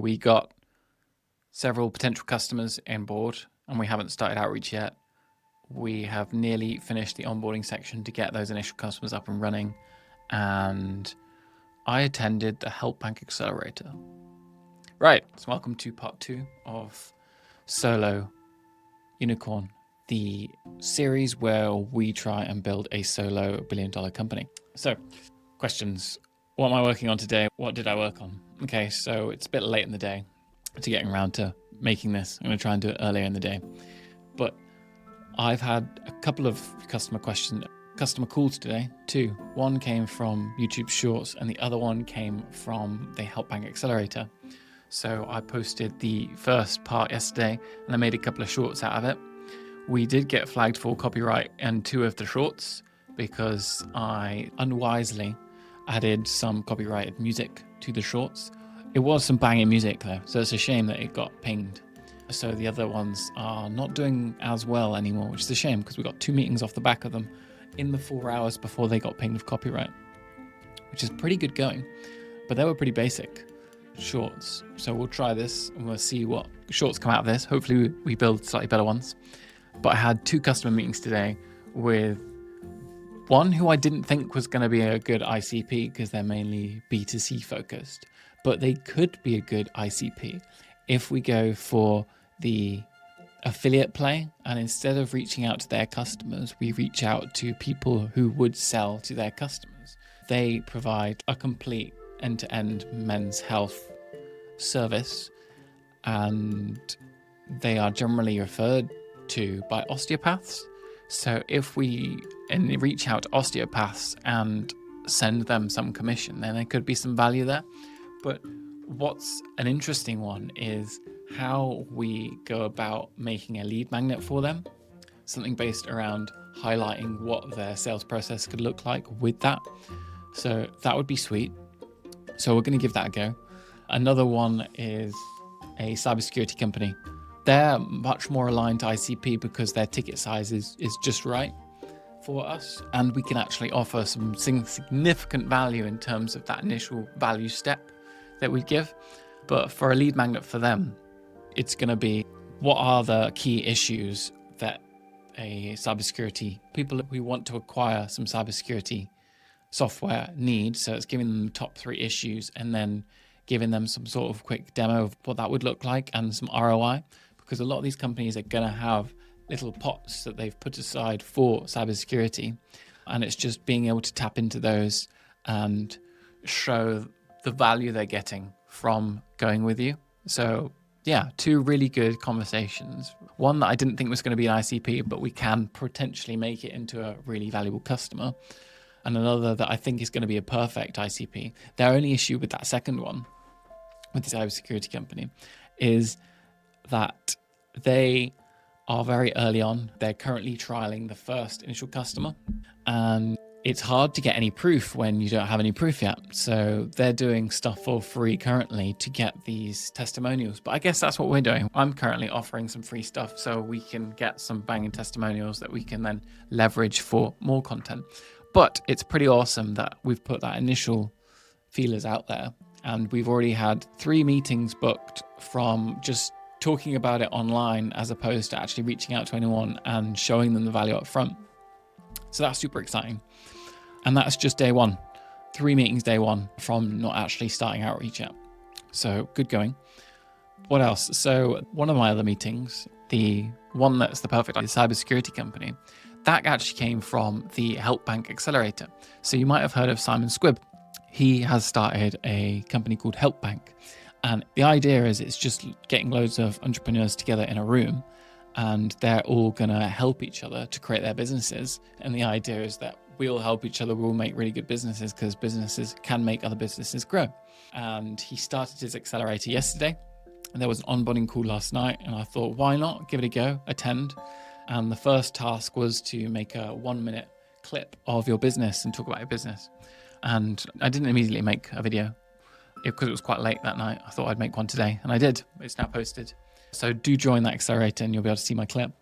We got several potential customers on board and we haven't started outreach yet. We have nearly finished the onboarding section to get those initial customers up and running. And I attended the Help Bank Accelerator. Right, so welcome to part 2 of Solo Unicorn, the series where we try and build a solo billion-dollar company. So, questions. What am I working on today? What did I work on? Okay, so it's a bit late in the day to getting around to making this. I'm going to try and do it earlier in the day. But I've had a couple of customer calls today, 2. One came from YouTube Shorts and the other one came from the Help Bank Accelerator. So I posted the first part yesterday and I made a couple of shorts out of it. We did get flagged for copyright in 2 of the shorts because I unwisely added some copyrighted music to the shorts. It was some banging music though, so it's a shame that it got pinged. So the other ones are not doing as well anymore, which is a shame because we got 2 meetings off the back of them in the 4 hours before they got pinged with copyright, which is pretty good going, but they were pretty basic shorts. So we'll try this and we'll see what shorts come out of this. Hopefully we build slightly better ones. But I had 2 customer meetings today with one who I didn't think was going to be a good ICP because they're mainly B2C focused, but they could be a good ICP if we go for the affiliate play, and instead of reaching out to their customers, we reach out to people who would sell to their customers. They provide a complete end-to-end men's health service, and they are generally referred to by osteopaths. So if we reach out to osteopaths and send them some commission, then there could be some value there. But what's an interesting one is how we go about making a lead magnet for them, something based around highlighting what their sales process could look like with that. So that would be sweet. So we're going to give that a go. Another one is a cybersecurity company. They're much more aligned to ICP because their ticket size is just right for us, and we can actually offer some significant value in terms of that initial value step that we give. But for a lead magnet for them, it's going to be what are the key issues that a cybersecurity people who want to acquire some cybersecurity software need. So it's giving them the top 3 issues and then giving them some sort of quick demo of what that would look like and some ROI, because a lot of these companies are going to have little pots that they've put aside for cybersecurity, and it's just being able to tap into those and show the value they're getting from going with you. So yeah, 2 really good conversations. One that I didn't think was going to be an ICP, but we can potentially make it into a really valuable customer. And another that I think is going to be a perfect ICP. Their only issue with that second one, with the cybersecurity company, is that they are very early on. They're currently trialing the first initial customer, and it's hard to get any proof when you don't have any proof yet. So they're doing stuff for free currently to get these testimonials. But I guess that's what we're doing. I'm currently offering some free stuff so we can get some banging testimonials that we can then leverage for more content. But it's pretty awesome that we've put that initial feelers out there, and we've already had 3 meetings booked from just talking about it online as opposed to actually reaching out to anyone and showing them the value up front. So that's super exciting. And that's just day 1. 3 meetings day 1 from not actually starting outreach yet. So good going. What else? So one of my other meetings, the one that's the perfect, like the cybersecurity company, that actually came from the Help Bank Accelerator. So you might have heard of Simon Squibb. He has started a company called Help Bank. And the idea is it's just getting loads of entrepreneurs together in a room, and they're all going to help each other to create their businesses. And the idea is that we'll help each other, we'll make really good businesses because businesses can make other businesses grow. And he started his accelerator yesterday, and there was an onboarding call last night, and I thought, why not give it a go, attend. And the first task was to make a 1-minute clip of your business and talk about your business. And I didn't immediately make a video because it was quite late that night. I thought I'd make one today, and I did. It's now posted. So do join that accelerator and you'll be able to see my clip.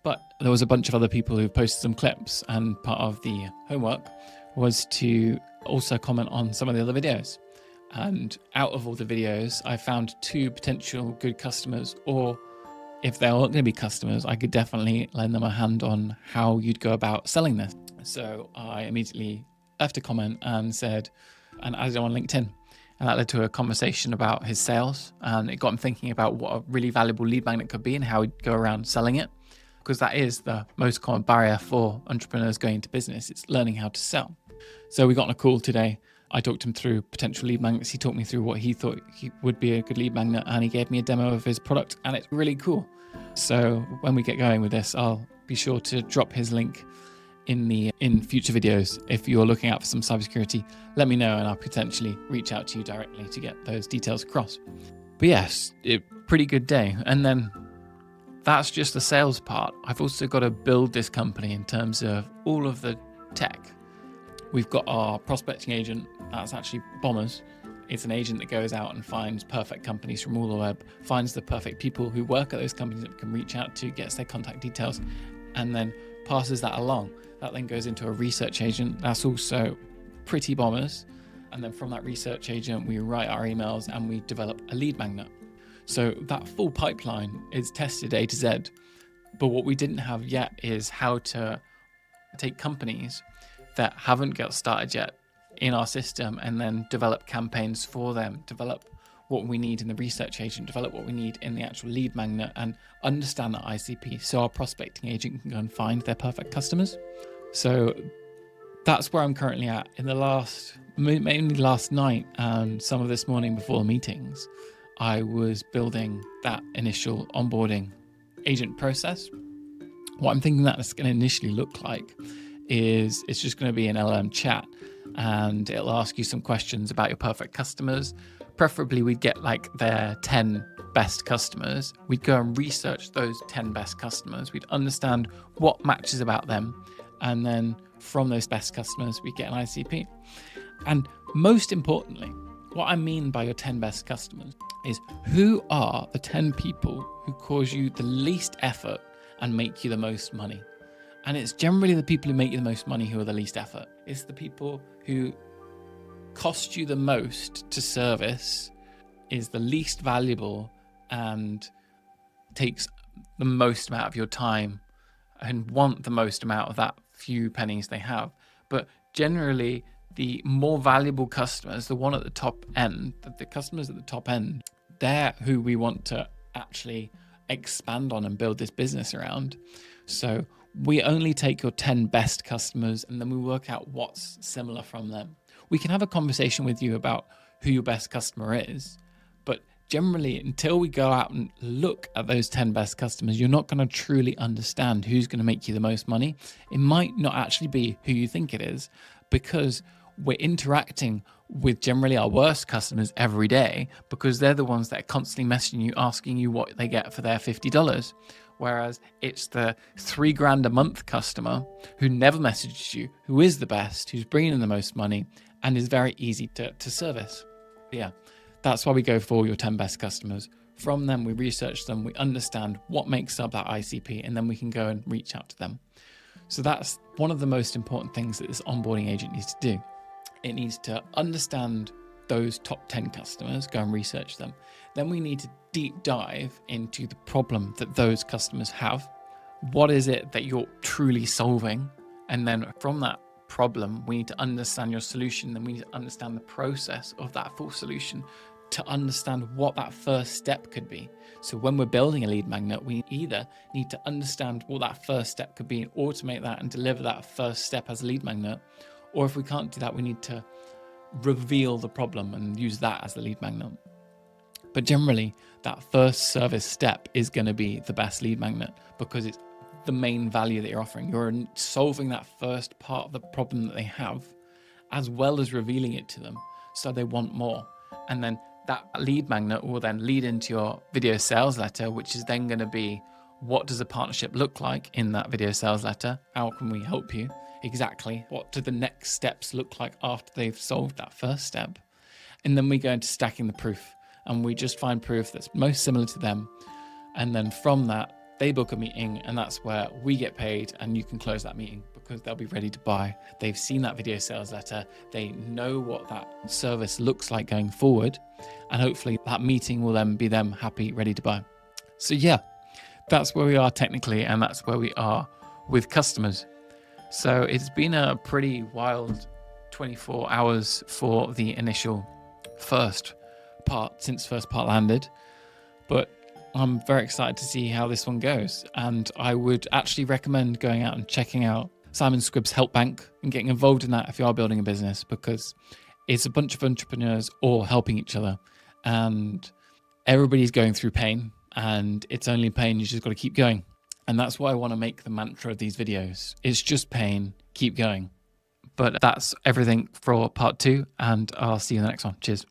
But there was a bunch of other people who posted some clips, and part of the homework was to also comment on some of the other videos. And out of all the videos, I found 2 potential good customers, or if they aren't going to be customers, I could definitely lend them a hand on how you'd go about selling this. So I immediately left a comment and said, and added him on LinkedIn. And that led to a conversation about his sales. And it got him thinking about what a really valuable lead magnet could be and how he'd go around selling it. Because that is the most common barrier for entrepreneurs going into business. It's learning how to sell. So we got on a call today. I talked him through potential lead magnets. He talked me through what he thought would be a good lead magnet, and he gave me a demo of his product, and it's really cool. So when we get going with this, I'll be sure to drop his link in future videos. If you're looking out for some cybersecurity, let me know and I'll potentially reach out to you directly to get those details across. But yes, pretty good day. And then that's just the sales part. I've also got to build this company in terms of all of the tech. We've got our prospecting agent. That's actually Bombers. It's an agent that goes out and finds perfect companies from all the web, finds the perfect people who work at those companies that we can reach out to, gets their contact details, and then passes that along. That then goes into a research agent. That's also pretty Bombers. And then from that research agent, we write our emails and we develop a lead magnet. So that full pipeline is tested A to Z. But what we didn't have yet is how to take companies that haven't got started yet in our system and then develop campaigns for them, develop what we need in the research agent, develop what we need in the actual lead magnet, and understand that ICP so our prospecting agent can go and find their perfect customers. So that's where I'm currently at. In the mainly last night and some of this morning before the meetings, I was building that initial onboarding agent process. What I'm thinking that it's going to initially look like is it's just going to be an LLM chat, and it'll ask you some questions about your perfect customers. Preferably we'd get like their 10 best customers. We'd go and research those 10 best customers. We'd understand what matches about them. And then from those best customers, we get an ICP. And most importantly, what I mean by your 10 best customers is who are the 10 people who cause you the least effort and make you the most money. And it's generally the people who make you the most money who are the least effort. It's the people who cost you the most to service, is the least valuable, and takes the most amount of your time and want the most amount of that few pennies they have. But generally, the more valuable customers, the one at the top end, the customers at the top end, they're who we want to actually expand on and build this business around. So we only take your 10 best customers and then we work out what's similar from them. We can have a conversation with you about who your best customer is, but generally, until we go out and look at those 10 best customers, you're not going to truly understand who's going to make you the most money. It might not actually be who you think it is, because we're interacting with generally our worst customers every day, because they're the ones that are constantly messaging you, asking you what they get for their $50. Whereas it's the $3,000 a month customer who never messages you, who is the best, who's bringing in the most money, and is very easy to service. Yeah, that's why we go for your 10 best customers. From them, we research them, we understand what makes up that ICP, and then we can go and reach out to them. So that's one of the most important things that this onboarding agent needs to do. It needs to understand those top 10 customers, go and research them. Then we need to deep dive into the problem that those customers have. What is it that you're truly solving? And then from that problem, we need to understand your solution. Then we need to understand the process of that full solution to understand what that first step could be. So when we're building a lead magnet, we either need to understand what that first step could be and automate that and deliver that first step as a lead magnet. Or if we can't do that, we need to reveal the problem and use that as the lead magnet. But generally, that first service step is going to be the best lead magnet because it's the main value that you're offering. You're solving that first part of the problem that they have, as well as revealing it to them so they want more. And then that lead magnet will then lead into your video sales letter, which is then going to be, what does a partnership look like in that video sales letter? How can we help you? Exactly. What do the next steps look like after they've solved that first step? And then we go into stacking the proof, and we just find proof that's most similar to them. And then from that, They book a meeting, and that's where we get paid, and you can close that meeting because they'll be ready to buy. They've seen that video sales letter. They know what that service looks like going forward, and hopefully that meeting will then be them happy, ready to buy. So yeah, that's where we are technically, and that's where we are with customers. So it's been a pretty wild 24 hours for the initial first part, since first part landed, but I'm very excited to see how this one goes. And I would actually recommend going out and checking out Simon Squibb's Help Bank and getting involved in that if you are building a business, because it's a bunch of entrepreneurs all helping each other, and everybody's going through pain, and it's only pain. You just got to keep going. And that's why I want to make the mantra of these videos. It's just pain, keep going. But that's everything for part 2, and I'll see you in the next one. Cheers.